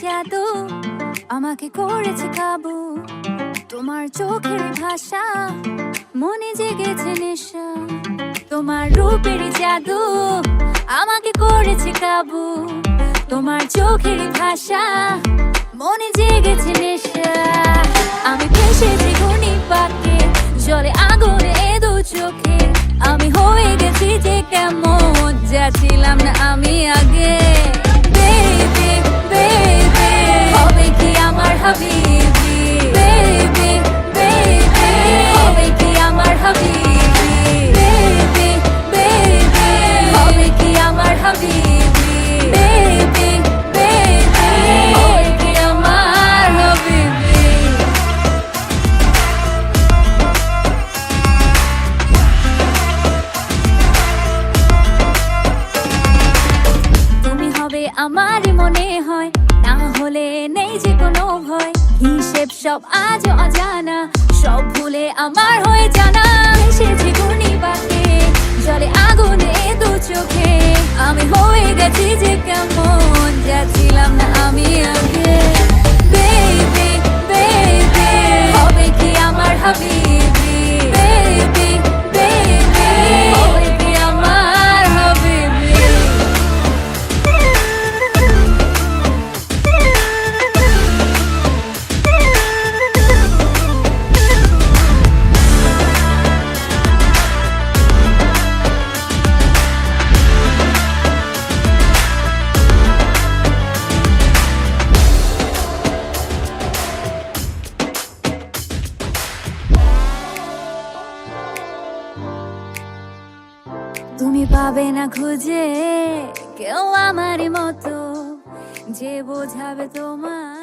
জাদু আমাকে করেছে কাবু, তোমার চোখের ভাষা মনে জেগেছে নেশা, তোমার রূপের জাদু আমাকে করেছে কাবু, তোমার চোখের ভাষা মনে জেগেছে নেশা। আমি ভেসেছি ঘূর্ণি পাকে, জলে আগুনে দু চোখে, আমি হয়ে গেছি যে কেমন যা ছিলাম না আমি আগে। বেবি বেবি হবে কি আমার হাবিবি, বেবি বেবি হবে কি আমার হাবিবি, বেবি বেবি হবে কি আমার হাবিবি, বেবি বেবি হবে কি আমার হাবিবি। তুমি হবে আমার মনে হয়, না হলে নেই যে কোনো ভয়, হিসেব সব আজ অজানা, সব ভুলে আমার হয়ে জানা। এসেছি ঘূর্ণি বাঁকে, জলে আগুনে দু চোখে, আমি হয়ে গেছি যে কেমন যা ছিলাম না আমি আগে। বেবি বেবি হবে কি আমার হাবিবি, বেবি বেবি হবে কি আমার হাবিবি। তুমি পাবে না খুঁজে কেউ আমার মতো, যে বোঝাবে তোমার।